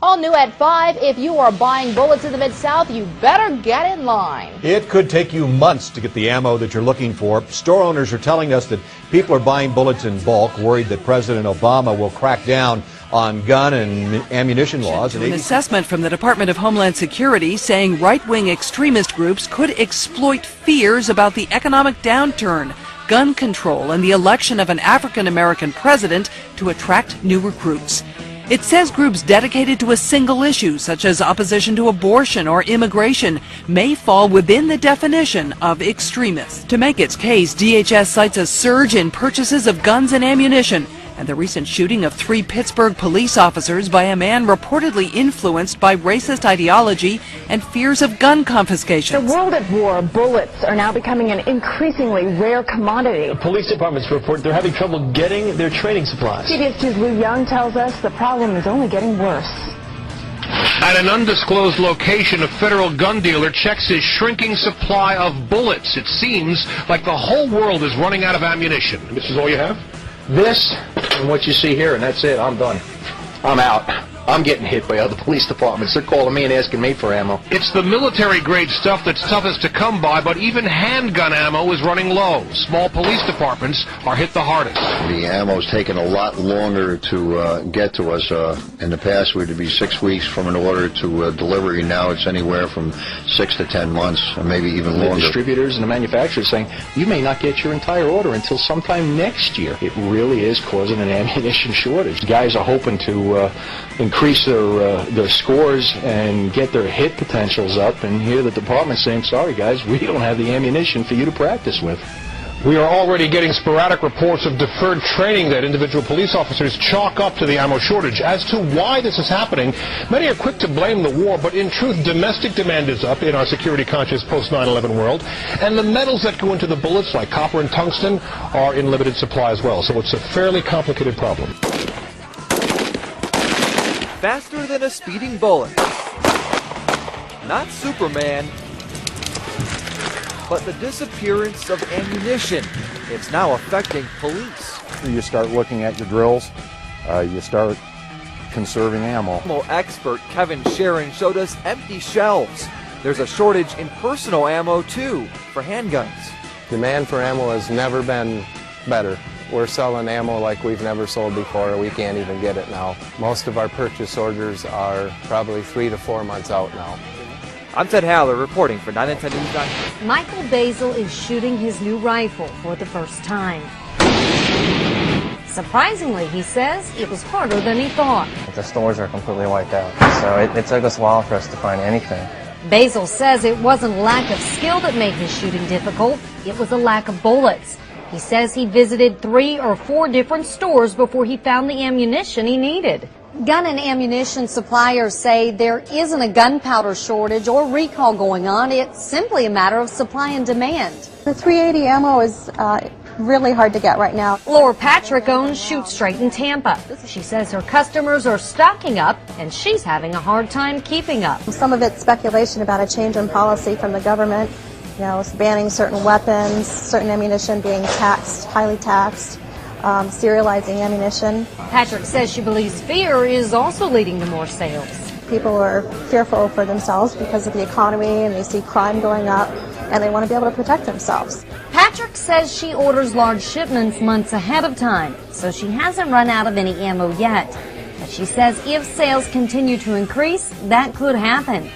All new at 5, if you are buying bullets in the Mid-South, you better get in line. It could take you months to get the ammo that you're looking for. Store owners are telling us that people are buying bullets in bulk, worried that President Obama will crack down on gun and ammunition laws. An assessment from the Department of Homeland Security saying right-wing extremist groups could exploit fears about the economic downturn, gun control, and the election of an African-American president to attract new recruits. It says groups dedicated to a single issue, such as opposition to abortion or immigration, may fall within the definition of extremist. To make its case, DHS cites a surge in purchases of guns and ammunition, and the recent shooting of 3 Pittsburgh police officers by a man reportedly influenced by racist ideology and fears of gun confiscation. The world at war, bullets are now becoming an increasingly rare commodity. The police departments report they're having trouble getting their training supplies. CBS 2's Lou Young tells us the problem is only getting worse. At an undisclosed location, a federal gun dealer checks his shrinking supply of bullets. It seems like the whole world is running out of ammunition. This is all you have? This and what you see here, and that's it. I'm done. I'm out. I'm getting hit by other police departments. They're calling me and asking me for ammo. It's the military-grade stuff that's toughest to come by, but even handgun ammo is running low. Small police departments are hit the hardest. The ammo's taken a lot longer to get to us. In the past, we'd be 6 weeks from an order to delivery. Now it's anywhere from 6 to 10 months, or maybe even longer. The distributors and the manufacturers saying, you may not get your entire order until sometime next year. It really is causing an ammunition shortage. Guys are hoping to increase their scores and get their hit potentials up, and here the department's saying, sorry guys, we don't have the ammunition for you to practice with. We are already getting sporadic reports of deferred training that individual police officers chalk up to the ammo shortage. As to why this is happening, many are quick to blame the war, but in truth, domestic demand is up in our security-conscious post-9/11 world, and the metals that go into the bullets, like copper and tungsten, are in limited supply as well, so it's a fairly complicated problem. Faster than a speeding bullet. Not Superman, but the disappearance of ammunition. It's now affecting police. You start looking at your drills, you start conserving ammo. Ammo expert Kevin Sharon showed us empty shelves. There's a shortage in personal ammo too, for handguns. Demand for ammo has never been better. We're selling ammo like we've never sold before. We can't even get it now. Most of our purchase orders are probably 3 to 4 months out now. I'm Ted Haller reporting for 9 and 10 News. Michael Basil is shooting his new rifle for the first time. Surprisingly, he says it was harder than he thought. The stores are completely wiped out, so it took us a while for us to find anything. Basil says it wasn't lack of skill that made his shooting difficult, it was a lack of bullets. He says he visited 3 or 4 different stores before he found the ammunition he needed. Gun and ammunition suppliers say there isn't a gunpowder shortage or recall going on. It's simply a matter of supply and demand. The .380 ammo is really hard to get right now. Laura Patrick owns Shoot Straight in Tampa. She says her customers are stocking up and she's having a hard time keeping up. Some of it's speculation about a change in policy from the government. You know, banning certain weapons, certain ammunition being taxed, highly taxed, serializing ammunition. Patrick says she believes fear is also leading to more sales. People are fearful for themselves because of the economy and they see crime going up and they want to be able to protect themselves. Patrick says she orders large shipments months ahead of time, so she hasn't run out of any ammo yet. But she says if sales continue to increase, that could happen.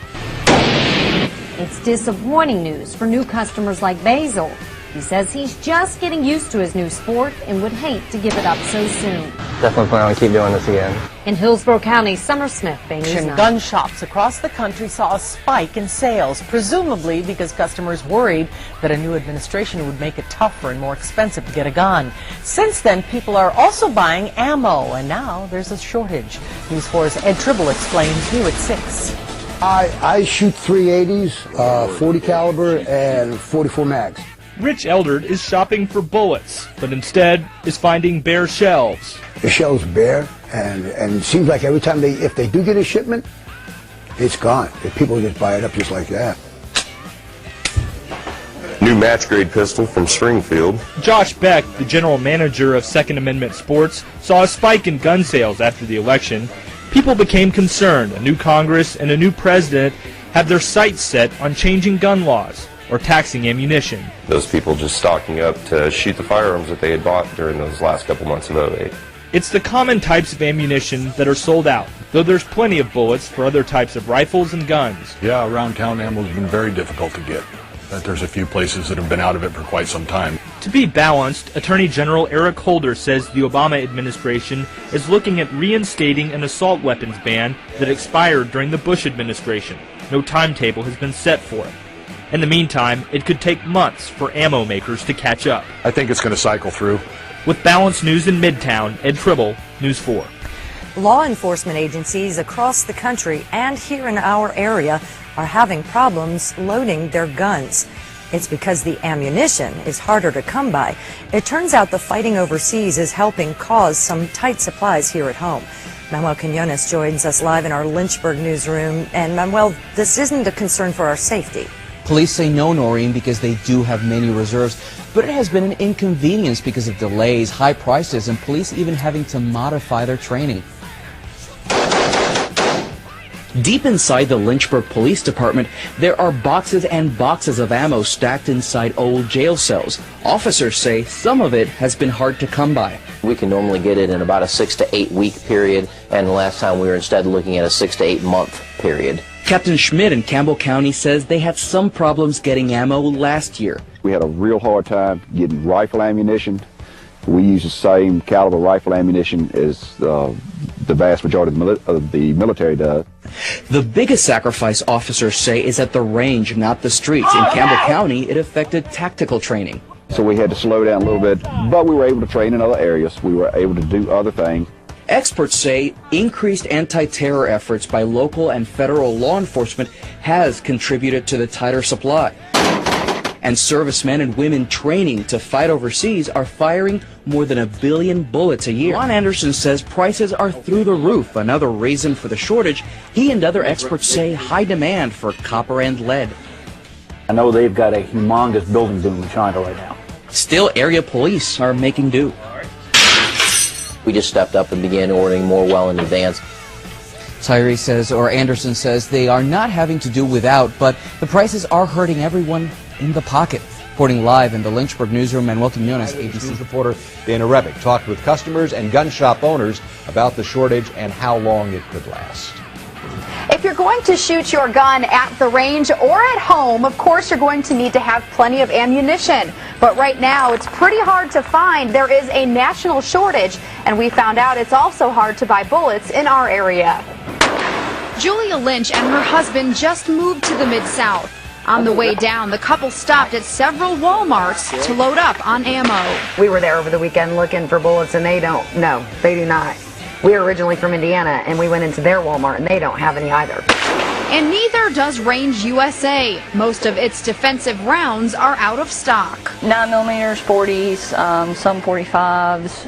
It's disappointing news for new customers like Basil. He says he's just getting used to his new sport and would hate to give it up so soon. Definitely plan on keep doing this again. In Hillsborough County, Summer Smith, Bay News 9. Gun shops across the country saw a spike in sales, presumably because customers worried that a new administration would make it tougher and more expensive to get a gun. Since then, people are also buying ammo, and now there's a shortage. News 4's Ed Tribble explains new at 6. I shoot .380s, 40 caliber, and 44 mags. Rich Eldred is shopping for bullets, but instead is finding bare shelves. The shelves bare, and it seems like every time if they do get a shipment, it's gone. People just buy it up just like that. New match-grade pistol from Springfield. Josh Beck, the general manager of Second Amendment Sports, saw a spike in gun sales after the election. People became concerned. A new Congress and a new president have their sights set on changing gun laws or taxing ammunition. Those people just stocking up to shoot the firearms that they had bought during those last couple months of 08. It's the common types of ammunition that are sold out, though there's plenty of bullets for other types of rifles and guns. Yeah, around town ammo's been very difficult to get. But there's a few places that have been out of it for quite some time. To be balanced, Attorney General Eric Holder says the Obama administration is looking at reinstating an assault weapons ban that expired during the Bush administration. No timetable has been set for it. In the meantime, it could take months for ammo makers to catch up. I think it's going to cycle through. With Balanced News in Midtown, Ed Tribble, News 4. Law enforcement agencies across the country and here in our area are having problems loading their guns. It's because the ammunition is harder to come by. It turns out the fighting overseas is helping cause some tight supplies here at home. Manuel Quinones joins us live in our Lynchburg newsroom. And Manuel, this isn't a concern for our safety. Police say no, Noreen, because they do have many reserves, but it has been an inconvenience because of delays, high prices, and police even having to modify their training. Deep inside the Lynchburg Police Department, there are boxes and boxes of ammo stacked inside old jail cells. Officers say some of it has been hard to come by. We can normally get it in about a 6 to 8 week period, and the last time we were instead looking at a 6 to 8 month period. Captain Schmidt in Campbell County says they had some problems getting ammo last year. We had a real hard time getting rifle ammunition. We use the same caliber rifle ammunition as the vast majority of the military does. The biggest sacrifice officers say is at the range, not the streets. In Campbell County, it affected tactical training. So we had to slow down a little bit, but we were able to train in other areas. We were able to do other things. Experts say increased anti-terror efforts by local and federal law enforcement has contributed to the tighter supply. And servicemen and women training to fight overseas are firing more than 1 billion bullets a year. Ron Anderson says prices are through the roof. Another reason for the shortage, he and other experts say high demand for copper and lead. I know they've got a humongous building boom in China right now. Still, area police are making do. We just stepped up and began ordering more well in advance. Tyree says, or Anderson says, they are not having to do without, but the prices are hurting everyone in the pocket. Reporting live in the Lynchburg newsroom, Manuel Quinones, ABC. News reporter Dana Rebick talked with customers and gun shop owners about the shortage and how long it could last. If you're going to shoot your gun at the range or at home, of course you're going to need to have plenty of ammunition. But right now it's pretty hard to find. There is a national shortage, and we found out it's also hard to buy bullets in our area. Julia Lynch and her husband just moved to the Mid-South. On the way down, the couple stopped at several Walmarts to load up on ammo. We were there over the weekend looking for bullets, and they do not. We're originally from Indiana, and we went into their Walmart, and they don't have any either. And neither does Range USA. Most of its defensive rounds are out of stock. 9mm, 40s, some 45s,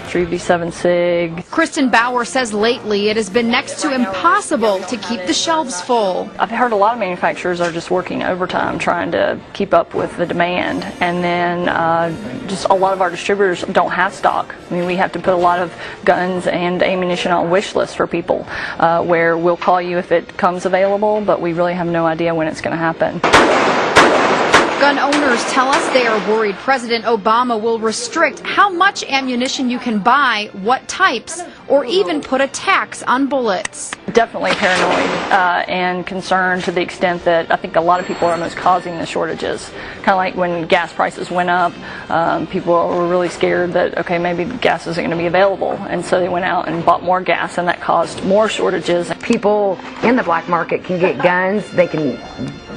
357 SIG. Kristen Bauer says lately it has been next to impossible to keep the shelves full. I've heard a lot of manufacturers are just working overtime trying to keep up with the demand. And then just a lot of our distributors don't have stock. I mean, we have to put a lot of guns and ammunition on wish lists for people where we'll call you if it comes available, but we really have no idea when it's going to happen. Gun owners tell us they are worried President Obama will restrict how much ammunition you can buy, what types, or even put a tax on bullets. Definitely paranoid and concerned to the extent that I think a lot of people are almost causing the shortages. Kind of like when gas prices went up, people were really scared that, okay, maybe gas isn't going to be available, and so they went out and bought more gas, and that caused more shortages. People in the black market can get guns, they can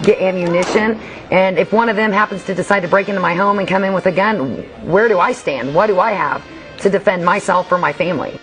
get ammunition, and if one of them happens to decide to break into my home and come in with a gun, where do I stand? What do I have to defend myself or my family?